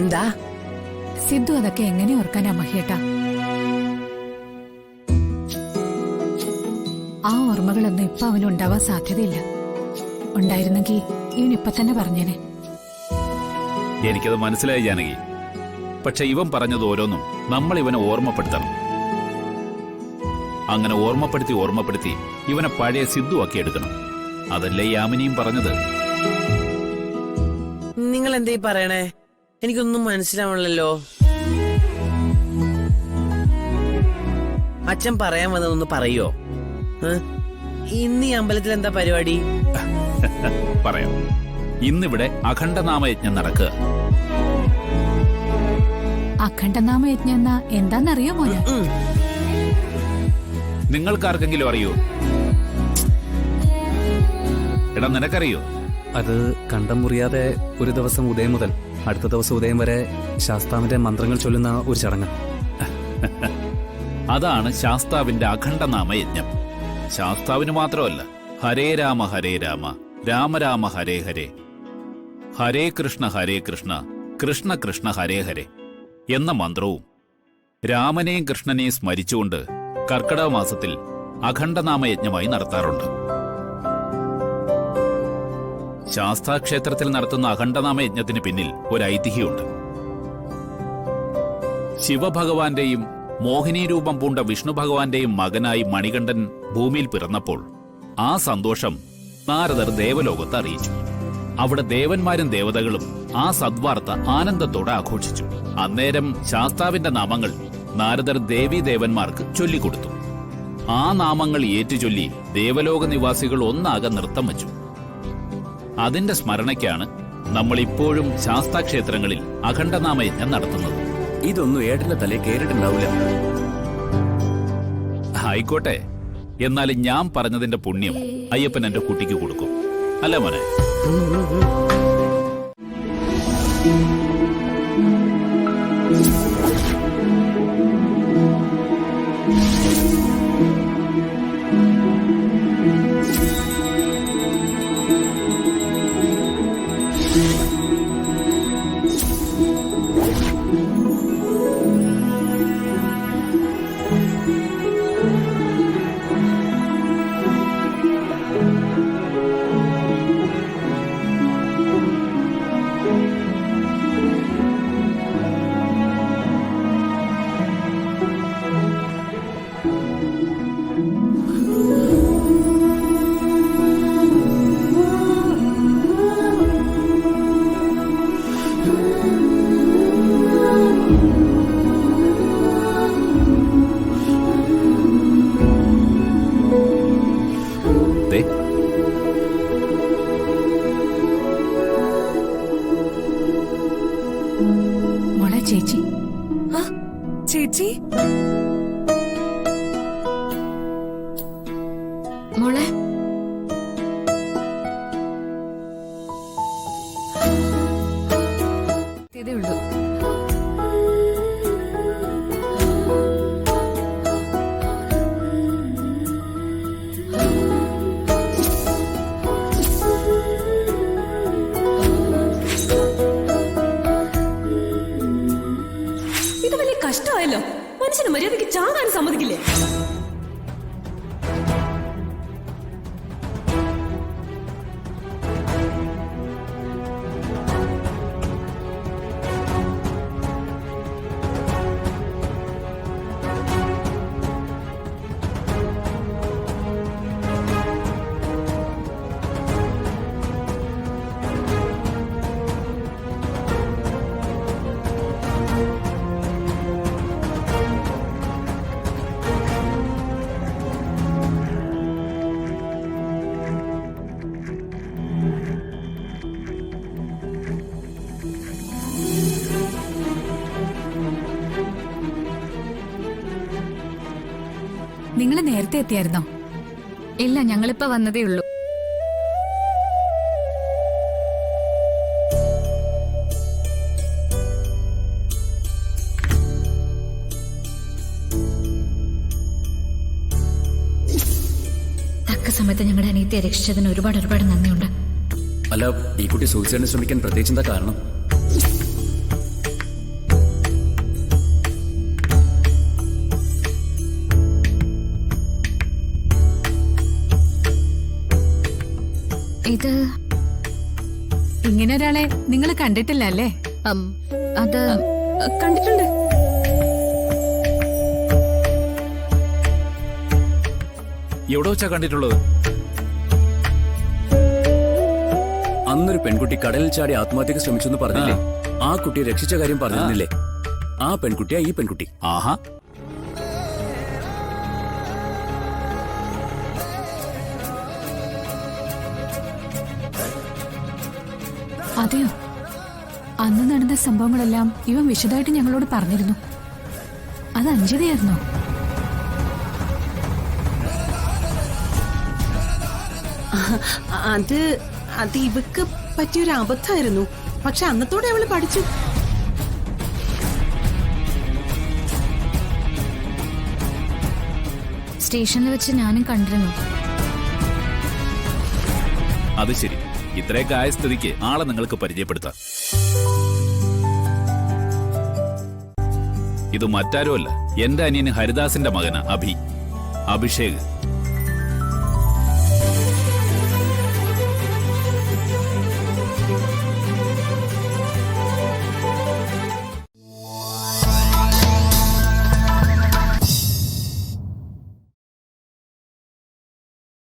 എന്താ സിദ്ധു അതൊക്കെ എങ്ങനെ ഓർക്കാനാ മഹേട്ടാ? ആ ഓർമ്മകളൊന്നും ഇപ്പൊ അവനുണ്ടാവാൻ സാധ്യതയില്ല. ഉണ്ടായിരുന്നെങ്കിൽ ഇവനിപ്പൊ തന്നെ പറഞ്ഞേനെ. എനിക്കത് മനസ്സിലായി ജാനകി. പക്ഷെ ഇവൻ പറഞ്ഞത് ഓരോന്നും നമ്മൾ ഇവനെ ഓർമ്മപ്പെടുത്തണം. അങ്ങനെ ഓർമ്മപ്പെടുത്തി ഇവനെ പഴയ സിദ്ധുവാക്കി എടുക്കണം. അതല്ലേ യാമിനിയും പറഞ്ഞത്. നിങ്ങൾ എന്തേ പറയണേ? എനിക്കൊന്നും മനസ്സിലാവണല്ലോ. അച്ഛൻ പറയാൻ വന്നതൊന്ന് പറയോ? ഇന്ന് ഈ അമ്പലത്തിൽ എന്താ പരിപാടി? പറയാം. ഇന്നിവിടെ അഖണ്ഡനാമയജ്ഞം നടക്കുക. അഖണ്ഡനാമയജ്ഞം എന്നാ എന്താന്നറിയോ മോനെ? നിങ്ങൾക്കാർക്കെങ്കിലും അറിയോ? എടാ നിനക്കറിയോ? അത് കണ്ടം മുറിയാതെ ഒരു ദിവസം ഉദയം മുതൽ അടുത്ത ദിവസം ഉദയം വരെ ശാസ്താവിന്റെ മന്ത്രങ്ങൾ ചൊല്ലുന്ന ഒരു ചടങ്ങ്. അതാണ് ശാസ്താവിന്റെ അഖണ്ഡനാമയജ്ഞം. ശാസ്താവിന് മാത്രമല്ല, ഹരേ രാമ രാമ രാമ ഹരേ ഹരേ, ഹരേ കൃഷ്ണ കൃഷ്ണ കൃഷ്ണ ഹരേ ഹരേ എന്ന മന്ത്രവും രാമനെയും കൃഷ്ണനെയും സ്മരിച്ചുകൊണ്ട് കർക്കിടക മാസത്തിൽ അഖണ്ഡനാമയജ്ഞമായി നടത്താറുണ്ട്. ശാസ്താക്ഷേത്രത്തിൽ നടത്തുന്ന അഖണ്ഡനാമയജ്ഞത്തിന് പിന്നിൽ ഒരു ഐതിഹ്യമുണ്ട്. ശിവഭഗവാന്റെയും മോഹിനി രൂപം പൂണ്ട വിഷ്ണു ഭഗവാന്റെയും മകനായി മണികണ്ഠൻ ഭൂമിയിൽ പിറന്നപ്പോൾ ആ സന്തോഷം നാരദർ ദേവലോകത്ത് അറിയിച്ചു. അവിടെ ദേവന്മാരും ദേവതകളും ആ സദ്വാർത്ത ആനന്ദത്തോടെ ആഘോഷിച്ചു. അന്നേരം ശാസ്താവിന്റെ നാമങ്ങൾ നാരദർ ദേവീദേവന്മാർക്ക് ചൊല്ലിക്കൊടുത്തു. ആ നാമങ്ങൾ ഏറ്റുചൊല്ലി ദേവലോക നിവാസികൾ ഒന്നാകെ നൃത്തം വച്ചു. അതിന്റെ സ്മരണയ്ക്കാണ് നമ്മൾ ഇപ്പോഴും ശാസ്താക്ഷേത്രങ്ങളിൽ അഖണ്ഡനാമയജ്ഞം നടത്തുന്നത്. ഇതൊന്നും ഏട്ടന്റെ തലേ കേറിയിട്ടുണ്ടാവില്ല. ആയിക്കോട്ടെ, എന്നാലും ഞാൻ പറഞ്ഞതിന്റെ പുണ്യം അയ്യപ്പൻ എന്റെ കുട്ടിക്ക് കൊടുക്കും, അല്ല മോനെ? മോളെ ചേച്ചി. ചേച്ചി മോളെ, ഇതേ ഉള്ളൂ. ഇത് വലിയ കഷ്ടമായല്ലോ. മനുഷ്യന് മര്യാദയ്ക്ക് ചാകാൻ സമ്മതിക്കില്ലേ? നിങ്ങൾ നേരത്തെ എത്തിയായിരുന്നോ? ഇല്ല, ഞങ്ങളിപ്പോ വന്നതേ ഉള്ളൂ. തക്ക സമയത്ത് ഞങ്ങളുടെ അനിയത്തിയെ രക്ഷിച്ചതിന് ഒരുപാട് നന്ദിയുണ്ട്. അല്ല, ഈ കുട്ടി സൂയിസൈഡിന് ശ്രമിക്കാൻ പ്രത്യേകിച്ച് എന്താ കാരണം? ഇത് ഇങ്ങനെ ഒരാളെ നിങ്ങൾ കണ്ടിട്ടില്ല അല്ലേ? അത് കണ്ടിട്ടുണ്ട്. എവിടെ വെച്ചാ കണ്ടിട്ടുള്ളത്? അന്നൊരു പെൺകുട്ടി കടലിൽ ചാടി ആത്മഹത്യക്ക് ശ്രമിച്ചു പറഞ്ഞില്ലേ? ആ കുട്ടിയെ രക്ഷിച്ച കാര്യം പറഞ്ഞിരുന്നില്ലേ? ആ പെൺകുട്ടിയാ ഈ പെൺകുട്ടി. ആഹാ, അതെയോ? അന്ന് നടന്ന സംഭവങ്ങളെല്ലാം ഇവൻ വിശദമായിട്ട് ഞങ്ങളോട് പറഞ്ഞിരുന്നു. അത് അഞ്ജിതയായിരുന്നോ? അത് ഇവക്ക് പറ്റിയൊരു അബദ്ധമായിരുന്നു. പക്ഷെ അന്നത്തോടെ അവള് പഠിച്ചു. സ്റ്റേഷനിൽ വെച്ച് ഞാനും കണ്ടിരുന്നു. അത് ശരി. ഇത്രയൊക്കെ ആയ സ്ഥിതിക്ക് ആളെ നിങ്ങൾക്ക് പരിചയപ്പെടുത്താം. ഇത് മറ്റാരുമല്ല, എന്റെ അനിയന് ഹരിദാസിന്റെ മകനാ അഭിഷേക്.